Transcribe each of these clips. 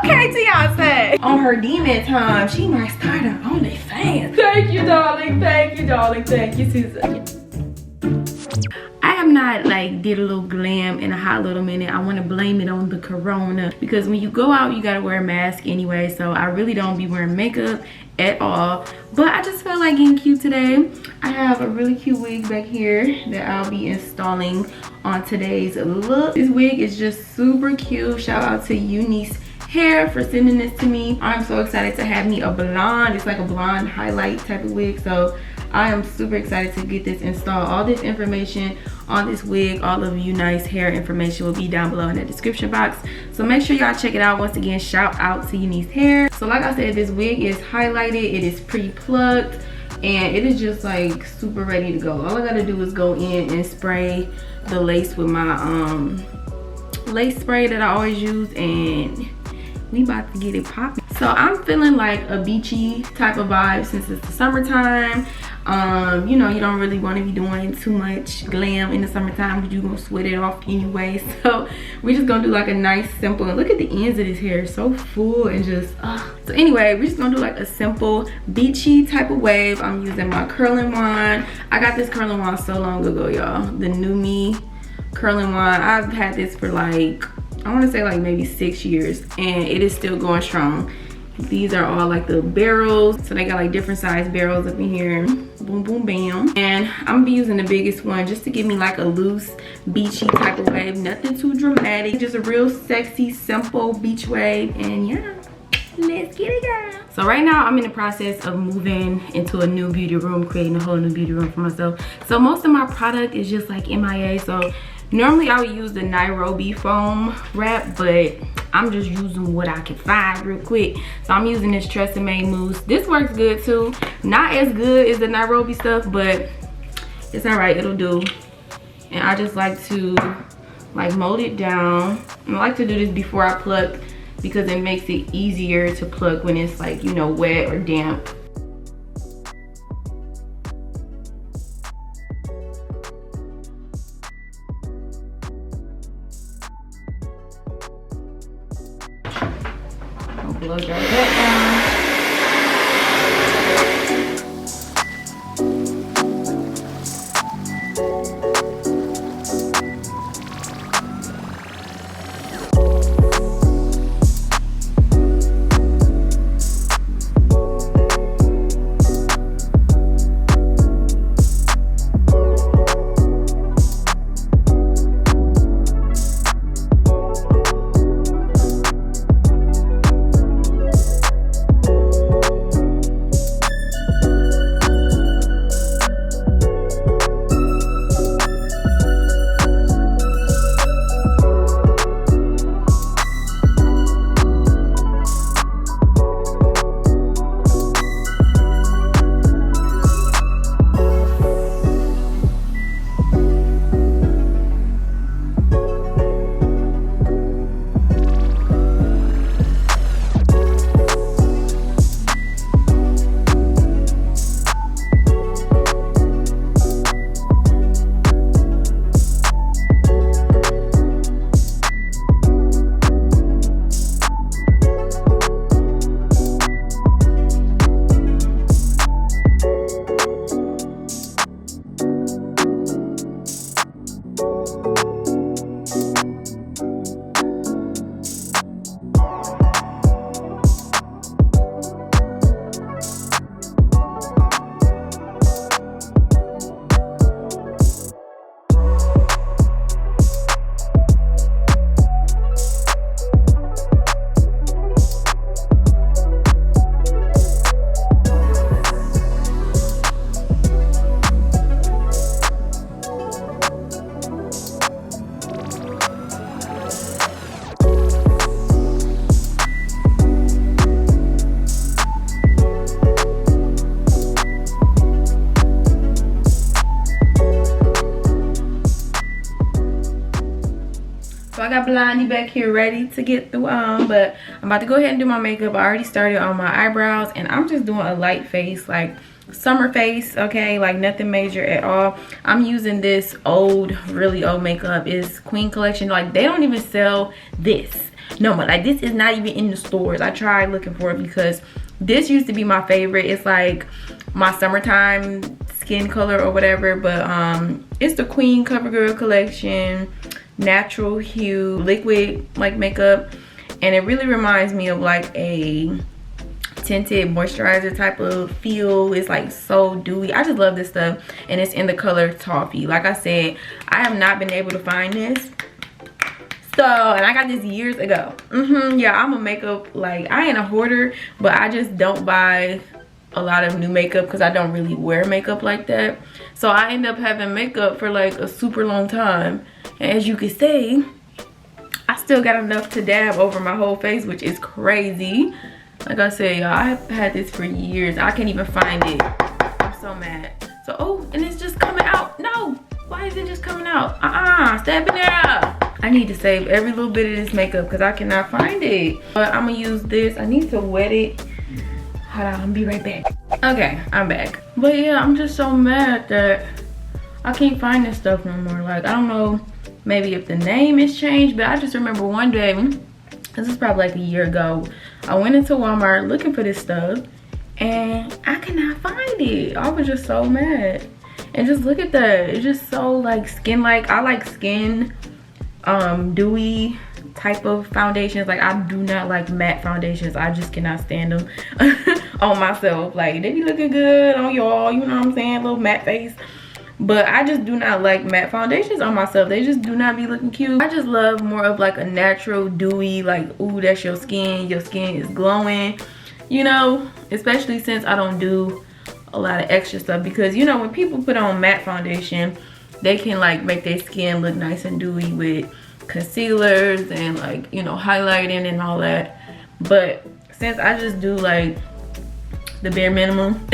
Okay, Beyonce. On her demon time, she might start her OnlyFans. Thank you, darling. Thank you, darling. Thank you, Susan. I have not like did a little glam in a hot little minute. I want to blame it on the corona because when you go out, you gotta wear a mask anyway. So I really don't be wearing makeup at all. But I just felt like getting cute today. I have a really cute wig back here that I'll be installing on today's look. This wig is just super cute. Shout out to UNice hair for sending this to me. I'm so excited to have me a blonde. It's like a blonde highlight type of wig. So I am super excited to get this installed. All this information on this wig, all of UNice hair information will be down below in the description box. So make sure y'all check it out. Once again, shout out to UNice hair. So like I said, this wig is highlighted. It is pre-plucked and it is just like super ready to go. All I gotta do is go in and spray the lace with my lace spray that I always use, and we about to get it popping. So I'm feeling like a beachy type of vibe since it's the summertime. You know, you don't really want to be doing too much glam in the summertime because you're gonna sweat it off anyway. So we're just gonna do like a nice simple, and look at the ends of this hair, so full and just so anyway, we're just gonna do like a simple beachy type of wave. I'm using my curling wand. I got this curling wand so long ago, y'all. The New Me curling wand. I've had this for like, I want to say like maybe 6 years, and it is still going strong. These are all like the barrels, so they got like different size barrels up in here. Boom, boom, bam. And I'm gonna be using the biggest one just to give me like a loose beachy type of wave. Nothing too dramatic, just a real sexy simple beach wave. And yeah, let's get it, girl. So right now I'm in the process of moving into a new beauty room, creating a whole new beauty room for myself. So most of my product is just like MIA. So normally I would use the Nairobi foam wrap, but I'm just using what I can find real quick. So I'm using this Tresemme mousse. This works good too. Not as good as the Nairobi stuff, but it's all right, it'll do. And I just like to like mold it down. I like to do this before I pluck because it makes it easier to pluck when it's like, you know, wet or damp. Blow dry that down. I got Blondie back here ready to get through but I'm about to go ahead and do my makeup. I already started on my eyebrows and I'm just doing a light face, like summer face, okay, like nothing major at all. I'm using this old, really old makeup. It's Queen Collection. Like they don't even sell this. no more. Like, this is not even in the stores. I tried looking for it because this used to be my favorite. It's like my summertime skin color or whatever, but it's the Queen CoverGirl collection, natural hue liquid like makeup, and it really reminds me of like a tinted moisturizer type of feel. It's like so dewy. I just love this stuff, and it's in the color toffee. Like I said, I have not been able to find this. So, and I got this years ago. Yeah, I'm a makeup, like, I ain't a hoarder, but I just don't buy a lot of new makeup because I don't really wear makeup like that. So I end up having makeup for like a super long time. And as you can see, I still got enough to dab over my whole face, which is crazy. Like I said, y'all, I've had this for years. I can't even find it. I'm so mad. So, oh, and it's just coming out. No, why is it just coming out? Step in there. I need to save every little bit of this makeup because I cannot find it. But I'm gonna use this. I need to wet it. Hold on, I'll be right back. Okay, I'm back. But yeah, I'm just so mad that I can't find this stuff no more. Like, I don't know, maybe if the name is changed, but I just remember one day, this is probably like a year ago, I went into Walmart looking for this stuff and I cannot find it. I was just so mad. And just look at that. It's just so like skin-like. I like skin dewy type of foundations. Like, I do not like matte foundations. I just cannot stand them on myself. Like, they be looking good on y'all, you know what I'm saying, little matte face, but I just do not like matte foundations on myself. They just do not be looking cute. I just love more of like a natural dewy, like, ooh, that's your skin is glowing, you know, especially since I don't do a lot of extra stuff. Because, you know, when people put on matte foundation, they can like make their skin look nice and dewy with concealers and like, you know, highlighting and all that. But since I just do like the bare minimum,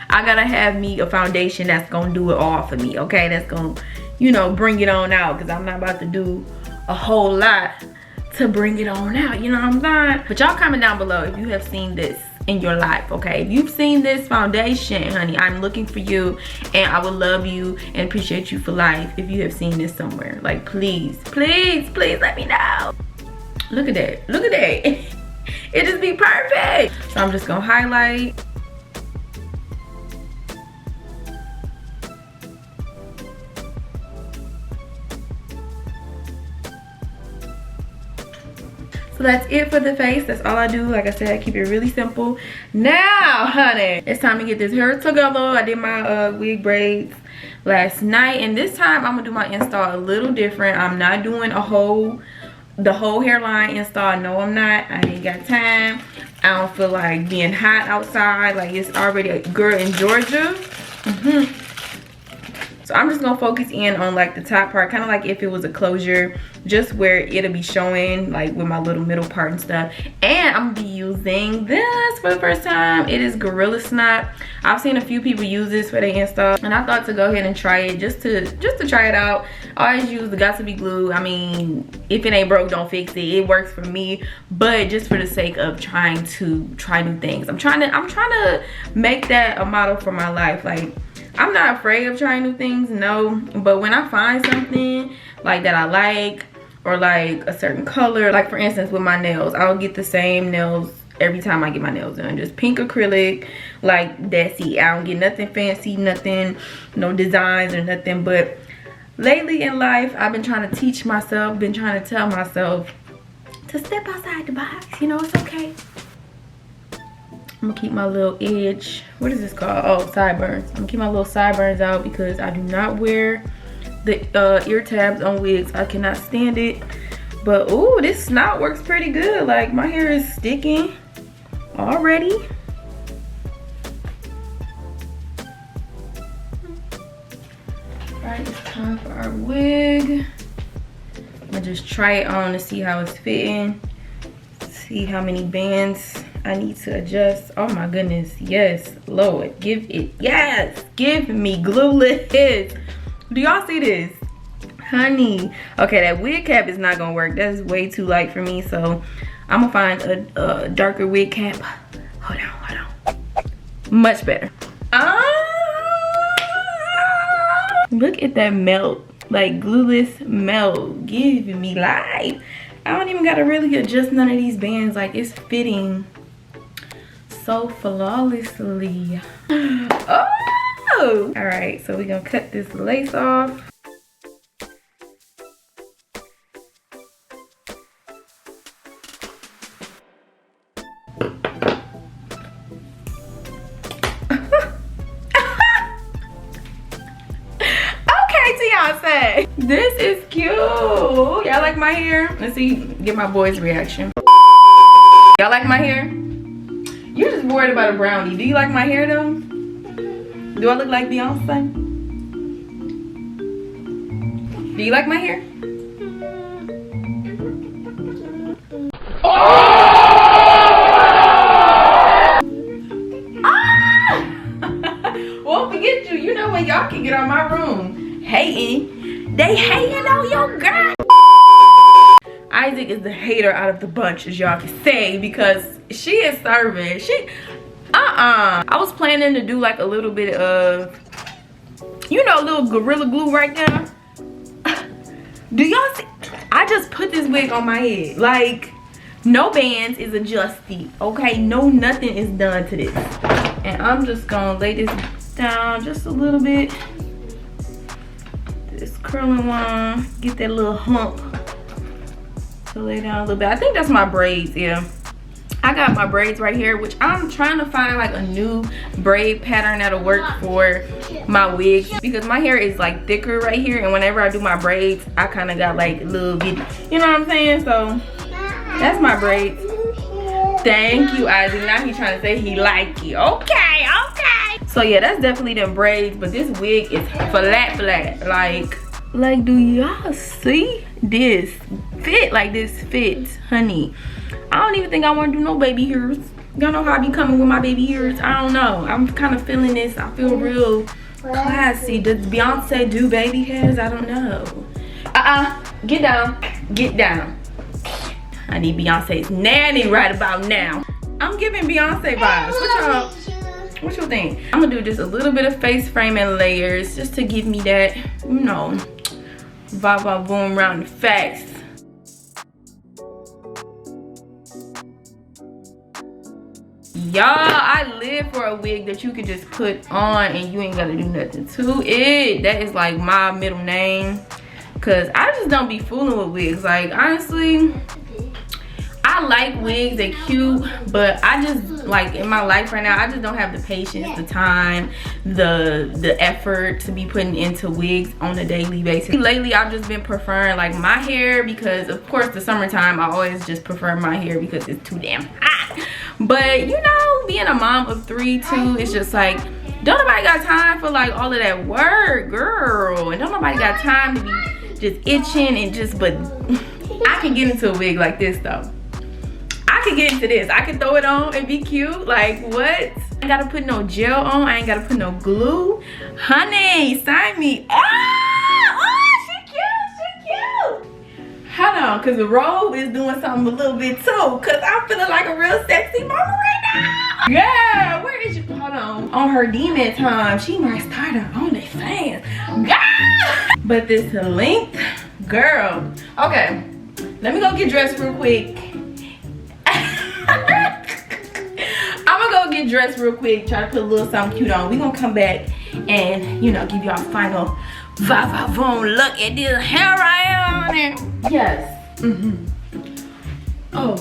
I gotta have me a foundation that's gonna do it all for me, okay? That's gonna, you know, bring it on out, because I'm not about to do a whole lot to bring it on out, you know what I'm saying? But y'all comment down below if you have seen this in your life, okay? If you've seen this foundation, honey, I'm looking for you, and I would love you and appreciate you for life if you have seen this somewhere. Like, please, please, please let me know. Look at that, look at that. It just be perfect. So I'm just gonna highlight. So that's it for the face. That's all I do. Like I said, I keep it really simple. Now, honey, it's time to get this hair together. I did my wig braids last night, and this time I'm gonna do my install a little different. I'm not doing the whole hairline install. No, I'm not. I ain't got time. I don't feel like being hot outside. Like, it's already a girl in Georgia. So I'm just gonna focus in on like the top part, kind of like if it was a closure, just where it'll be showing like with my little middle part and stuff. And I'm gonna be using this for the first time. It is Gorilla Snot. I've seen a few people use this for their install, and I thought to go ahead and try it just to try it out. I always use the Got To Be glue. I mean, if it ain't broke, don't fix it. It works for me, but just for the sake of trying to try new things. I'm trying to make that a model for my life. Like, I'm not afraid of trying new things, no, but when I find something like that I like, or like a certain color, like for instance with my nails, I'll get the same nails every time I get my nails done, just pink acrylic, like that's it. I don't get nothing fancy, nothing, no designs or nothing. But lately in life, I've been trying to teach myself, been trying to tell myself to step outside the box. You know, it's okay. I'm gonna keep my little edge, what is this called? Oh, sideburns. I'm gonna keep my little sideburns out because I do not wear the ear tabs on wigs. I cannot stand it. But ooh, this snot works pretty good. Like, my hair is sticking already. Alright, it's time for our wig. I'm gonna just try it on to see how it's fitting. See how many bands I need to adjust. Oh my goodness, yes, Lord, give it, yes, give me glueless. Do y'all see this, honey? Okay, that wig cap is not gonna work. That's way too light for me, so I'm gonna find a darker wig cap. Hold on. Much better. Look at that melt, like glueless melt, giving me life. I don't even gotta really adjust none of these bands. Like, it's fitting so flawlessly. Oh! All right, so we're gonna cut this lace off. Okay, TI-YONCE. This is cute. Y'all like my hair? Let's see, get my boy's reaction. Y'all like my hair? You're just worried about a brownie. Do you like my hair though? Do I look like Beyonce? Do you like my hair? Well, forget you. You know when y'all can get out my room hating. They hating on your girl. Isaac is the hater out of the bunch, as y'all can say, because she is serving. I was planning to do like a little bit of, you know, a little Gorilla Glue right now. Do y'all see? I just put this wig on my head. Like, no bands is adjusted, okay? No, nothing is done to this. And I'm just gonna lay this down just a little bit. This curling one, get that little hump to lay down a little bit. I think that's my braids, yeah. I got my braids right here, which I'm trying to find like a new braid pattern that'll work for my wigs, because my hair is like thicker right here, and whenever I do my braids, I kind of got like a little bitty, you know what I'm saying? So that's my braids. Thank you, Isaac. Now he's trying to say he like you. Okay, okay. So yeah, that's definitely them braids, but this wig is flat. Like, do y'all see this fit? Like, this fits, honey. I don't even think I want to do no baby hairs. Y'all know how I be coming with my baby hairs? I don't know. I'm kind of feeling this. I feel real classy. Does Beyonce do baby hairs? I don't know. Get down. Get down. I need Beyonce's nanny right about now. I'm giving Beyonce vibes. What y'all think? I'm gonna do just a little bit of face frame and layers just to give me that, you know, vibe boom around the facts. Y'all, I live for a wig that you can just put on and you ain't gotta do nothing to it. That is like my middle name, cause I just don't be fooling with wigs. Like, honestly, I like wigs, they're cute, but I just, like, in my life right now, I just don't have the patience, the time, the effort to be putting into wigs on a daily basis. Lately, I've just been preferring like my hair, because of course the summertime, I always just prefer my hair because it's too damn hot. But you know, being a mom of 3 too, it's just like, don't nobody got time for like all of that work, girl. And don't nobody got time to be just itching and just, but I can get into a wig like this though. I can get into this. I can throw it on and be cute. Like, what? I ain't gotta put no gel on. I ain't gotta put no glue. Honey, sign me. Oh, she cute. Hold on, cause the robe is doing something a little bit too. Cause I'm feeling like a real sexy mama right now. Yeah, where did you, hold on her demon time. She might start her OnlyFans. Yeah. But this length, girl. Okay, let me go get dressed real quick. I'm gonna go get dressed real quick, try to put a little something cute on. We gonna come back and, you know, give y'all a final va-va-voom look at this hair I am on it. Yes. Oh.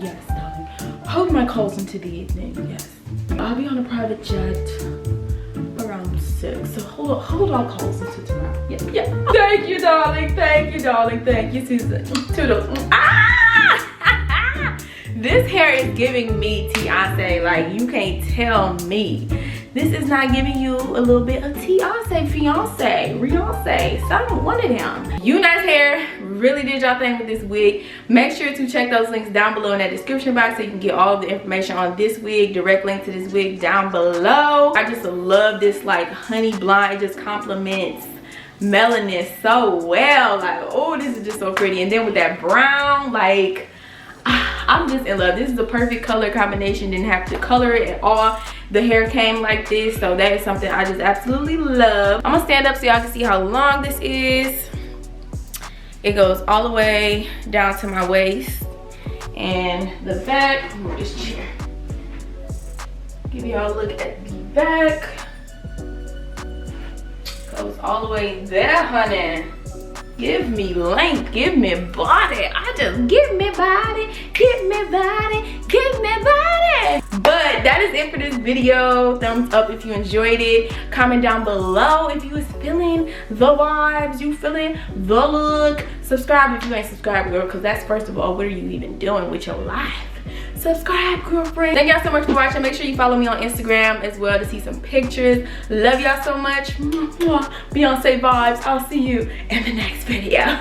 Yes, darling. Hold my calls into the evening. Yes. I'll be on a private jet around 6. So hold all calls until tomorrow. Yeah. Thank you, darling. Thank you, darling. Thank you, Susan. Toodles. This hair is giving me Beyonce, like, you can't tell me. This is not giving you a little bit of Beyonce, fiance, Beyonce, some one of them. UNice hair really did y'all thing with this wig. Make sure to check those links down below in that description box so you can get all of the information on this wig, direct link to this wig down below. I just love this like honey blonde. It just complements melanin so well. Like, oh, this is just so pretty. And then with that brown, like, I'm just in love. This is the perfect color combination. Didn't have to color it at all. The hair came like this, so that is something I just absolutely love. I'm gonna stand up so y'all can see how long this is. It goes all the way down to my waist. And the back, move this chair. Give y'all a look at the back. Goes all the way there, honey. Give me length, give me body. I just give me body, give me body, give me body. But that is it for this video. Thumbs up if you enjoyed it. Comment down below if you was feeling the vibes, you feeling the look. Subscribe if you ain't subscribed, girl, because that's first of all, what are you even doing with your life? Subscribe, girlfriend. Thank y'all so much for watching. Make sure you follow me on Instagram as well to see some pictures. Love y'all so much. Beyonce vibes. I'll see you in the next video.